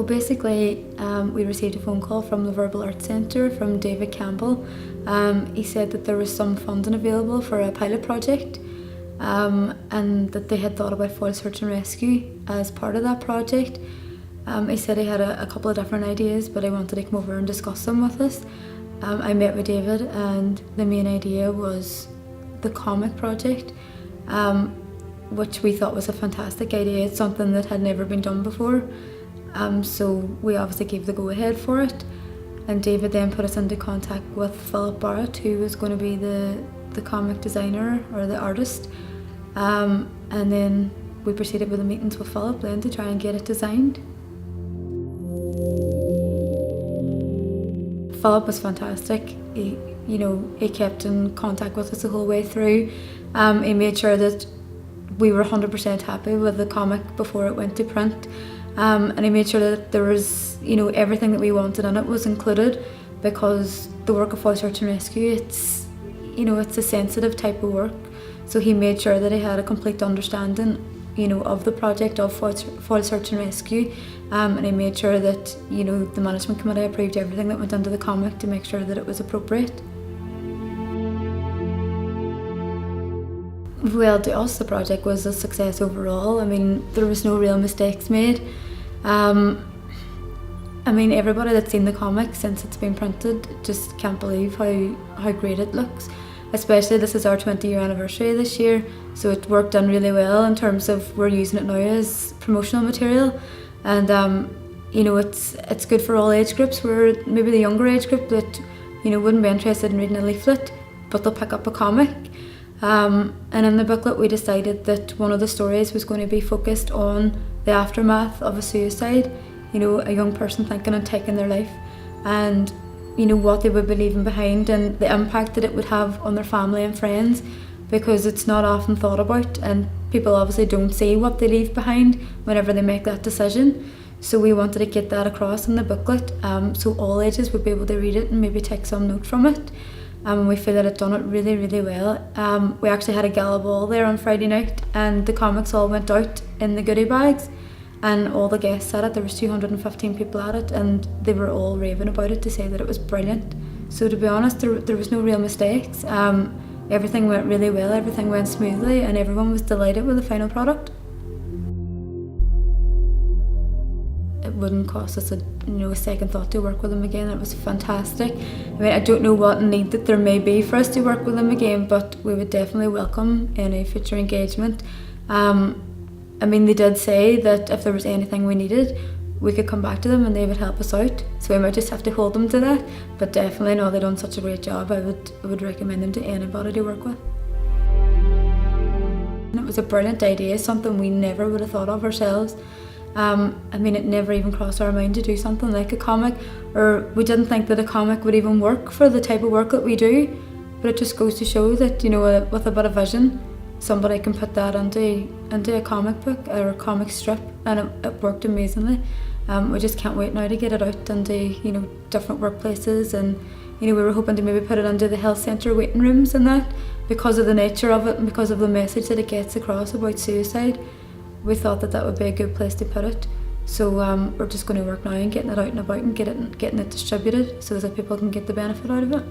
basically, we received a phone call from the Verbal Arts Centre from David Campbell. He said that there was some funding available for a pilot project, and that they had thought about Foyle Search and Rescue as part of that project. He said he had a couple of different ideas, but I wanted to come over and discuss them with us. I met with David, and the main idea was the comic project, which we thought was a fantastic idea. It's something that had never been done before. So we obviously gave the go-ahead for it, and David then put us into contact with Philip Barrett, who was going to be the comic designer or the artist, and then we proceeded with the meetings with Philip then to try and get it designed. Philip was fantastic. He kept in contact with us the whole way through. He made sure that we were 100% happy with the comic before it went to print. And he made sure that there was, everything that we wanted in it was included, because the work of Foyle Search and Rescue, it's a sensitive type of work. So he made sure that he had a complete understanding, of the project of Foyle Search and Rescue, and he made sure that, the management committee approved everything that went into the comic to make sure that it was appropriate. Well, to us, the project was a success overall. I mean, there was no real mistakes made. Everybody that's seen the comic since it's been printed just can't believe how great it looks. Especially, this is our 20-year anniversary this year, so it worked in really well in terms of we're using it now as promotional material, and it's good for all age groups. We're maybe the younger age group that wouldn't be interested in reading a leaflet, but they'll pick up a comic. And in the booklet we decided that one of the stories was going to be focused on the aftermath of a suicide, a young person thinking of taking their life, and what they would be leaving behind and the impact that it would have on their family and friends, because it's not often thought about, and people obviously don't see what they leave behind whenever they make that decision. So we wanted to get that across in the booklet, so all ages would be able to read it and maybe take some note from it. We feel that it done it really, really well. We actually had a gala ball there on Friday night, and the comics all went out in the goodie bags, and all the guests at it. There was 215 people at it, and they were all raving about it to say that it was brilliant. So to be honest, there was no real mistakes. Everything went really well, everything went smoothly, and everyone was delighted with the final product. It wouldn't cost us a second thought to work with them again. It was fantastic. I don't know what need that there may be for us to work with them again, but we would definitely welcome any future engagement. They did say that if there was anything we needed, we could come back to them and they would help us out. So we might just have to hold them to that. But definitely, no, they've done such a great job. I would recommend them to anybody to work with. And it was a brilliant idea, something we never would have thought of ourselves. It never even crossed our mind to do something like a comic, or we didn't think that a comic would even work for the type of work that we do. But it just goes to show that, with a bit of vision, somebody can put that into a comic book or a comic strip, and it worked amazingly. We just can't wait now to get it out into different workplaces, and we were hoping to maybe put it into the health centre waiting rooms and that, because of the nature of it and because of the message that it gets across about suicide. We thought that would be a good place to put it. So we're just going to work now on getting it out and about and getting it distributed so that people can get the benefit out of it.